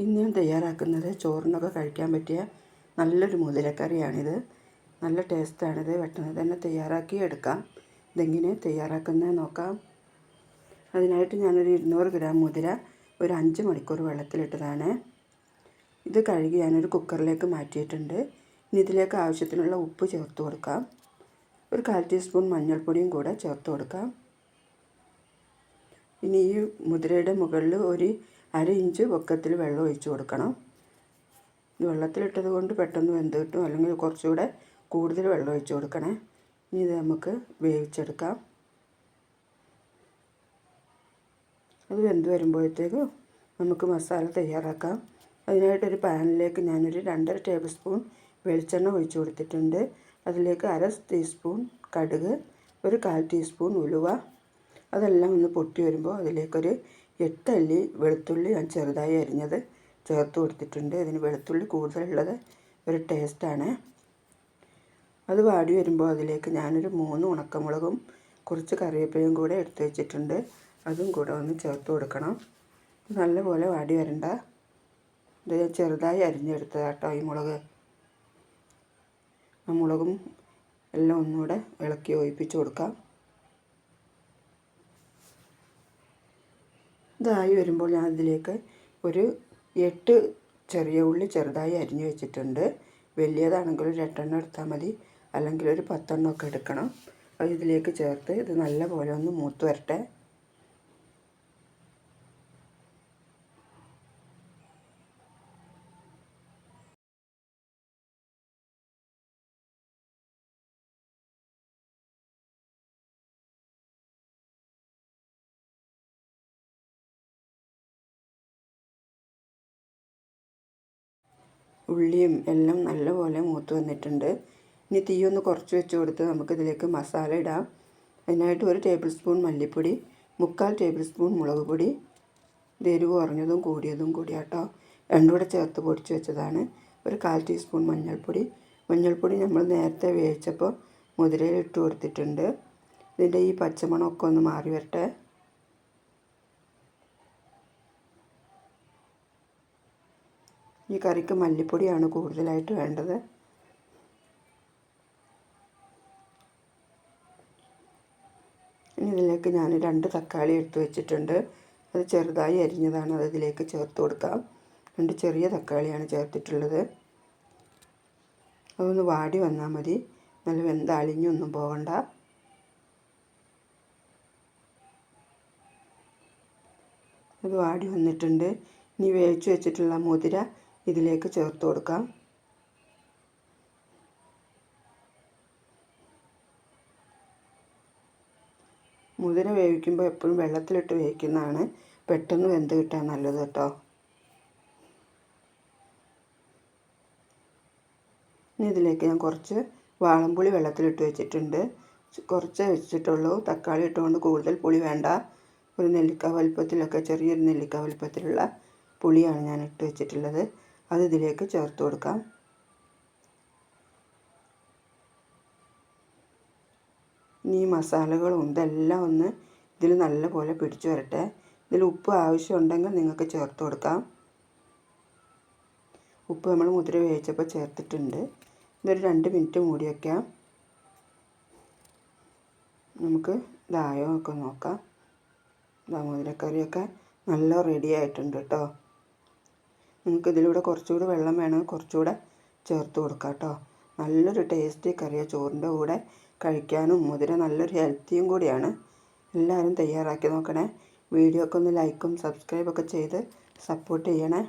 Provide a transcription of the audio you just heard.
ഇന്ന് ഞാൻ തയ്യാറാക്കുന്നത് ചോറിനൊക്കെ കഴിക്കാൻ പറ്റിയ നല്ലൊരു മുതിരക്കറിയാണിത്. നല്ല ടേസ്റ്റാണിത്. പെട്ടെന്ന് തന്നെ തയ്യാറാക്കി എടുക്കാം. ഇതെങ്ങനെ തയ്യാറാക്കുന്നത് നോക്കാം. അതിനായിട്ട് ഞാനൊരു 200 ഗ്രാം മുതിര ഒരു 5 മണിക്കൂർ വെള്ളത്തിലിട്ടതാണ്. ഇത് കഴുകി ഞാനൊരു കുക്കറിലേക്ക് മാറ്റിയിട്ടുണ്ട്. ഇനി ഇതിലേക്ക് ആവശ്യത്തിനുള്ള ഉപ്പ് ചേർത്ത് കൊടുക്കാം. ഒരു 1/4 ടീസ്പൂൺ മഞ്ഞൾപ്പൊടിയും കൂടെ ചേർത്ത് കൊടുക്കാം. ഇനി ഈ മുതിരയുടെ മുകളിൽ ഒരു 1/2 ഇഞ്ച് പൊക്കത്തിൽ വെള്ളം ഒഴിച്ച് കൊടുക്കണം. വെള്ളത്തിലിട്ടത് കൊണ്ട് പെട്ടെന്ന് വെന്ത് കിട്ടും, അല്ലെങ്കിൽ കുറച്ചുകൂടെ കൂടുതൽ വെള്ളം ഒഴിച്ച് കൊടുക്കണേ. ഇനി ഇത് നമുക്ക് വേവിച്ചെടുക്കാം. അത് വെന്ത് വരുമ്പോഴത്തേക്ക് നമുക്ക് മസാല തയ്യാറാക്കാം. അതിനായിട്ടൊരു പാനിലേക്ക് ഞാനൊരു 2.5 ടേബിൾ സ്പൂൺ വെളിച്ചെണ്ണ ഒഴിച്ച് കൊടുത്തിട്ടുണ്ട്. അതിലേക്ക് 1/2 ടീസ്പൂൺ കടുക്, ഒരു 1/4 ടീസ്പൂൺ ഉലുവ, അതെല്ലാം ഒന്ന് പൊട്ടി വരുമ്പോൾ അതിലേക്കൊരു 8 അല്ലി വെളുത്തുള്ളി ഞാൻ ചെറുതായി അരിഞ്ഞത് ചേർത്ത് കൊടുത്തിട്ടുണ്ട്. ഇതിന് വെളുത്തുള്ളി കൂടുതലുള്ളത് ഒരു ടേസ്റ്റാണ്. അത് വാടി വരുമ്പോൾ അതിലേക്ക് ഞാനൊരു 3 ഉണക്കമുളകും കുറച്ച് കറിവേപ്പിലയും കൂടെ എടുത്ത് വെച്ചിട്ടുണ്ട്. അതും കൂടെ ഒന്ന് ചേർത്ത് കൊടുക്കണം. നല്ലപോലെ വാടി വരണ്ട. ഇത് ചെറുതായി അരിഞ്ഞെടുത്തതാട്ടോ ഈ മുളക്. ആ മുളകും എല്ലാം ഒന്നുകൂടെ ഇളക്കി യോജിപ്പിച്ച് കൊടുക്കാം. ഇതായി വരുമ്പോൾ ഞാൻ ഇതിലേക്ക് ഒരു 8 ചെറിയ ഉള്ളി ചെറുതായി അരിഞ്ഞു വെച്ചിട്ടുണ്ട്. വലിയതാണെങ്കിൽ ഒരു 8 എണ്ണം എടുത്താൽ മതി, അല്ലെങ്കിൽ ഒരു 10 എണ്ണമൊക്കെ എടുക്കണം. അത് ഇതിലേക്ക് ചേർത്ത് ഇത് നല്ലപോലെ ഒന്ന് മൂത്ത് വരട്ടെ. ഉള്ളിയും എല്ലാം നല്ലപോലെ മൂത്ത് വന്നിട്ടുണ്ട്. ഇനി തീ ഒന്ന് കുറച്ച് വെച്ച് കൊടുത്ത് നമുക്കിതിലേക്ക് മസാല ഇടാം. അതിനായിട്ട് 1 ടേബിൾ സ്പൂൺ മല്ലിപ്പൊടി, 3/4 ടേബിൾ സ്പൂൺ മുളക് പൊടി, എരിവ് കുറഞ്ഞതും കൂടിയതും കൂടിയാട്ടോ, രണ്ടും കൂടെ ചേർത്ത് പൊടിച്ച് വെച്ചതാണ്. ഒരു 1/4 ടീസ്പൂൺ മഞ്ഞൾപ്പൊടി നമ്മൾ നേരത്തെ വേവിച്ചപ്പോൾ മുതിരയിൽ ഇട്ട് കൊടുത്തിട്ടുണ്ട്. ഇതിൻ്റെ ഈ പച്ചമണമൊക്കെ ഒന്ന് മാറി വരട്ടെ. ഈ കറിക്ക് മല്ലിപ്പൊടിയാണ് കൂടുതലായിട്ട് വേണ്ടത്. ഇനി ഇതിലേക്ക് ഞാൻ 2 തക്കാളി എടുത്ത് വെച്ചിട്ടുണ്ട്. അത് ചെറുതായി അരിഞ്ഞതാണ്. അത് ഇതിലേക്ക് ചേർത്ത് കൊടുക്കാം. 2 ചെറിയ തക്കാളിയാണ് ചേർത്തിട്ടുള്ളത്. അതൊന്ന് വാടി വന്നാൽ മതി, നല്ല വെന്ത് അളിഞ്ഞൊന്നും പോകണ്ട. അത് വാടി വന്നിട്ടുണ്ട്. ഇനി വേവിച്ച് വെച്ചിട്ടുള്ള മുതിര ഇതിലേക്ക് ചേർത്ത് കൊടുക്കാം. മുതിര വേവിക്കുമ്പോൾ എപ്പോഴും വെള്ളത്തിലിട്ട് വേവിക്കുന്നതാണ് പെട്ടെന്ന് വെന്ത് കിട്ടാൻ നല്ലത് കേട്ടോ. ഇനി ഇതിലേക്ക് ഞാൻ കുറച്ച് വാളംപുളി വെള്ളത്തിലിട്ട് വെച്ചിട്ടുണ്ട്. കുറച്ചേ വെച്ചിട്ടുള്ളൂ. തക്കാളി ഇട്ടുകൊണ്ട് കൂടുതൽ പുളി വേണ്ട. ഒരു നെല്ലിക്ക വലുപ്പത്തിലൊക്കെ, ചെറിയൊരു നെല്ലിക്ക വലുപ്പത്തിലുള്ള പുളിയാണ് ഞാൻ ഇട്ട് വെച്ചിട്ടുള്ളത്. അത് ഇതിലേക്ക് ചേർത്ത് കൊടുക്കാം. ഇനി ഈ മസാലകളും ഇതെല്ലാം ഒന്ന് ഇതിൽ നല്ലപോലെ പിടിച്ചു വരട്ടെ. ഇതിൽ ഉപ്പ് ആവശ്യമുണ്ടെങ്കിൽ നിങ്ങൾക്ക് ചേർത്ത് കൊടുക്കാം. ഉപ്പ് നമ്മൾ മുതിര വേവിച്ചപ്പോൾ ചേർത്തിട്ടുണ്ട്. ഇതൊരു 2 മിനിറ്റ് മൂടി വയ്ക്കാം. നമുക്ക് ഇതായോ ഒക്കെ നോക്കാം. ഇതാ മുതിരക്കറിയൊക്കെ നല്ല റെഡി ആയിട്ടുണ്ട് കേട്ടോ. നിങ്ങൾക്ക് ഇതിലൂടെ കുറച്ചുകൂടി വെള്ളം വേണമെങ്കിൽ കുറച്ചുകൂടെ ചേർത്ത് കൊടുക്കാം കേട്ടോ. നല്ലൊരു ടേസ്റ്റി കറിയാണ്. ചോറിൻ്റെ കൂടെ കഴിക്കാനും മുതിര നല്ലൊരു ഹെൽത്തിയും കൂടിയാണ്. എല്ലാവരും തയ്യാറാക്കി നോക്കണേ. വീഡിയോക്ക് ഒന്ന് ലൈക്കും സബ്സ്ക്രൈബൊക്കെ ചെയ്ത് സപ്പോർട്ട് ചെയ്യണേ.